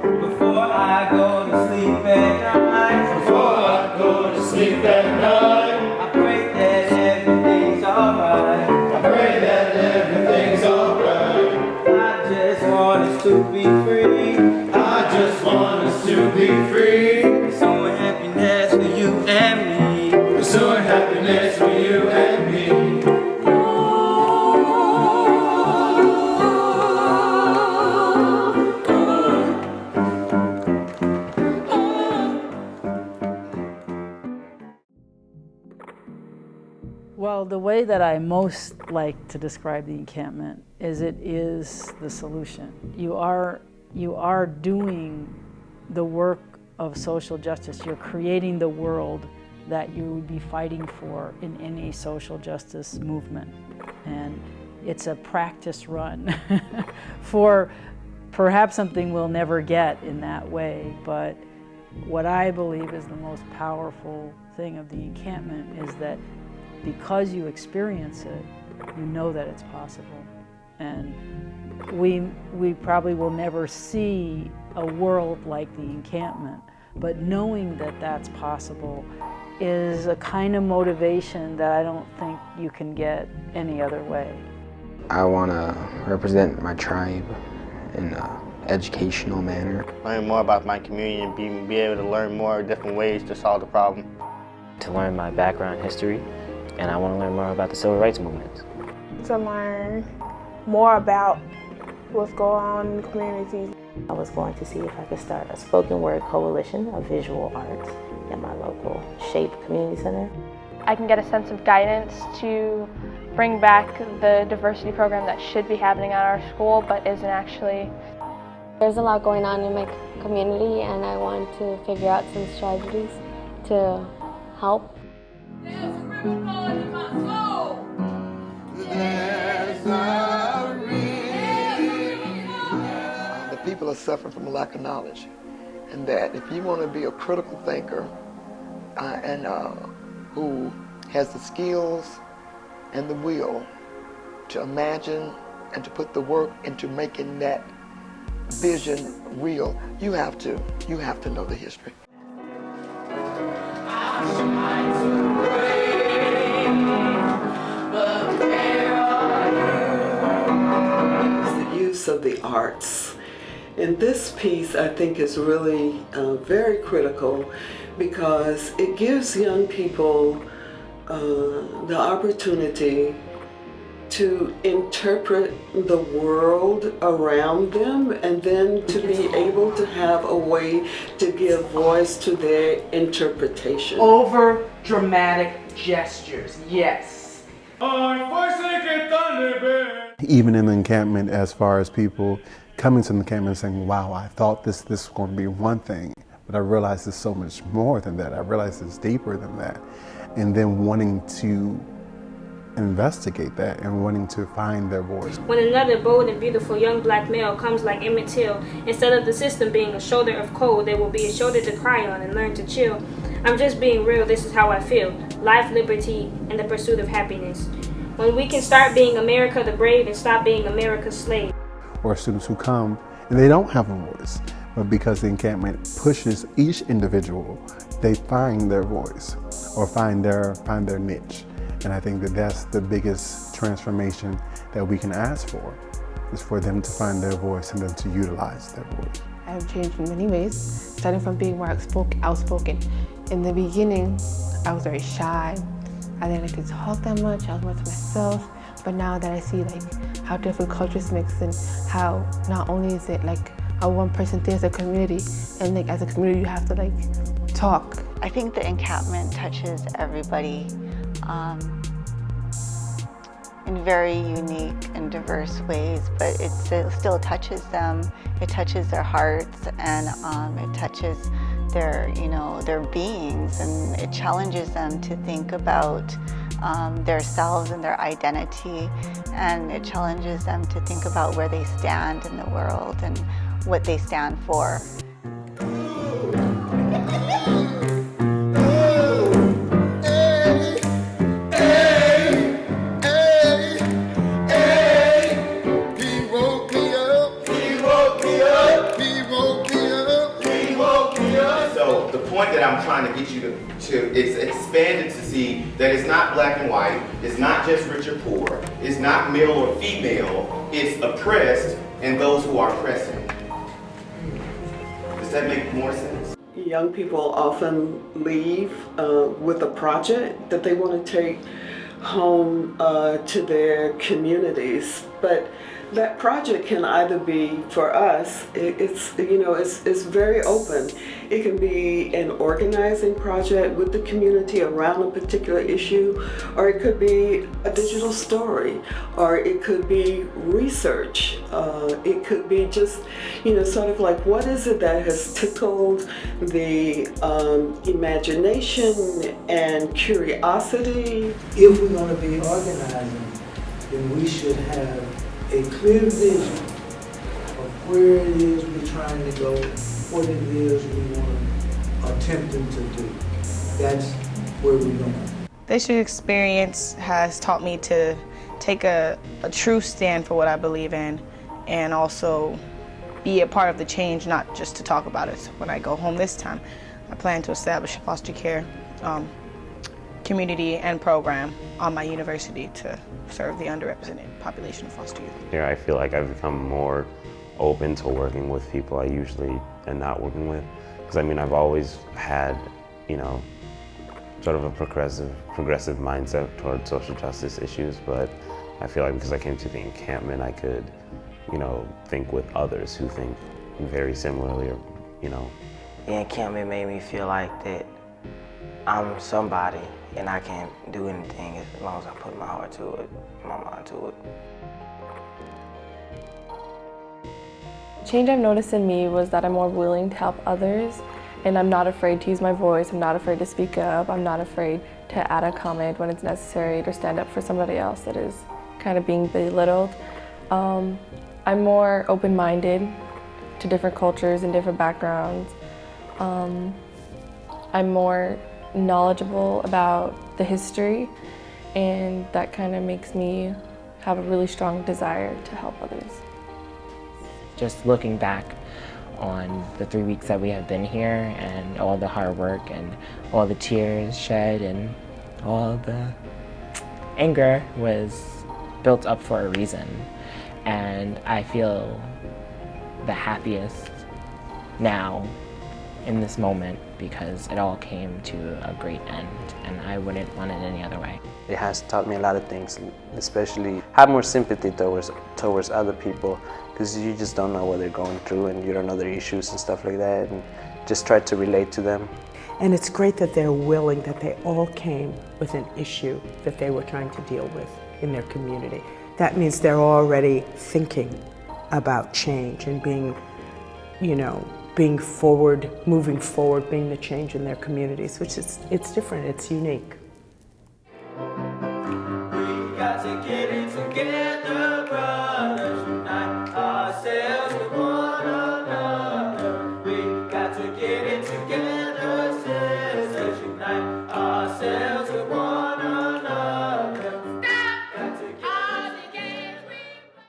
Before I go to sleep at night, Before I go to sleep at night, I pray that everything's alright. I pray that everything's alright. I just want us to be free. I just want us to be free. Pursuing happiness for you and me. Pursuing happiness for you and me. Well, the way that I most like to describe the encampment is it is the solution. You are doing the work of social justice. You're creating the world that you would be fighting for in any social justice movement. And it's a practice run for perhaps something we'll never get in that way. But what I believe is the most powerful thing of the encampment is that because you experience it, you know that it's possible. And we probably will never see a world like the encampment, but knowing that that's possible is a kind of motivation that I don't think you can get any other way. I want to represent my tribe in an educational manner. Learn more about my community and be able to learn more different ways to solve the problem. To learn my background history, and I want to learn more about the civil rights movement. To learn more about what's going on in the communities. I was going to see if I could start a spoken word coalition of visual arts in my local SHAPE Community Center. I can get a sense of guidance to bring back the diversity program that should be happening at our school but isn't actually. There's a lot going on in my community and I want to figure out some strategies to help. The people are suffering from a lack of knowledge, and that if you want to be a critical thinker and who has the skills and the will to imagine and to put the work into making that vision real, you have to know the history. The use of the arts. And this piece I think is really very critical because it gives young people the opportunity to interpret the world around them and then to be able to have a way to give voice to their interpretation. Over dramatic gestures, yes. Even in the encampment, as far as people coming to the encampment saying, wow, I thought this was going to be one thing, but I realized it's so much more than that. I realized it's deeper than that. And then wanting to investigate that and wanting to find their voice. When another bold and beautiful young black male comes like Emmett Till, instead of the system being a shoulder of cold, there will be a shoulder to cry on and learn to chill. I'm just being real, this is how I feel. Life, liberty, and the pursuit of happiness. When we can start being America the brave and stop being America's slave. Or students who come and they don't have a voice, but because the encampment pushes each individual, they find their voice or find their niche. And I think that that's the biggest transformation that we can ask for, is for them to find their voice and then to utilize their voice. I've changed in many ways, starting from being more outspoken. In the beginning, I was very shy. I didn't like to talk that much. I was more to myself. But now that I see how different cultures mix and how not only is it a one-person thing as a community, and as a community you have to talk. I think the encampment touches everybody in very unique and diverse ways, but it still touches them. It touches their hearts, and it touches their beings, and it challenges them to think about their selves and their identity, and it challenges them to think about where they stand in the world and what they stand for. He woke me up. the point that I'm trying to get you to is expand it to see that it's not black and white, it's not just rich or poor, it's not male or female, it's oppressed and those who are oppressing. Does that make more sense? Young people often leave with a project that they want to take home to their communities, but that project can either be, for us, it's very open. It can be an organizing project with the community around a particular issue, or it could be a digital story, or it could be research. It could be just, sort of like, what is it that has tickled the imagination and curiosity? If we're going to be organizing, then we should have a clear vision of where it is we're trying to go, what it is we want attempting to do. That's where we're going. This year's experience has taught me to take a true stand for what I believe in, and also be a part of the change, not just to talk about it. So when I go home this time, I plan to establish a foster care community and program on my university to serve the underrepresented population of foster youth. Here I feel like I've become more open to working with people I usually am not working with. Because I've always had, sort of a progressive mindset towards social justice issues, but I feel like because I came to the encampment, I could, think with others who think very similarly, The encampment made me feel like that I'm somebody and I can do anything as long as I put my heart to it, my mind to it. Change I've noticed in me was that I'm more willing to help others, and I'm not afraid to use my voice, I'm not afraid to speak up, I'm not afraid to add a comment when it's necessary, to stand up for somebody else that is kind of being belittled. I'm more open-minded to different cultures and different backgrounds. I'm more knowledgeable about the history, and that kind of makes me have a really strong desire to help others. Just looking back on the 3 weeks that we have been here, and all the hard work and all the tears shed and all the anger was built up for a reason. And I feel the happiest now in this moment because it all came to a great end, and I wouldn't want it any other way. It has taught me a lot of things, especially have more sympathy towards other people, because you just don't know what they're going through and you don't know their issues and stuff like that, and just try to relate to them. And it's great that they're willing, that they all came with an issue that they were trying to deal with in their community. That means they're already thinking about change and being, being forward, moving forward, being the change in their communities, which it's different, it's unique.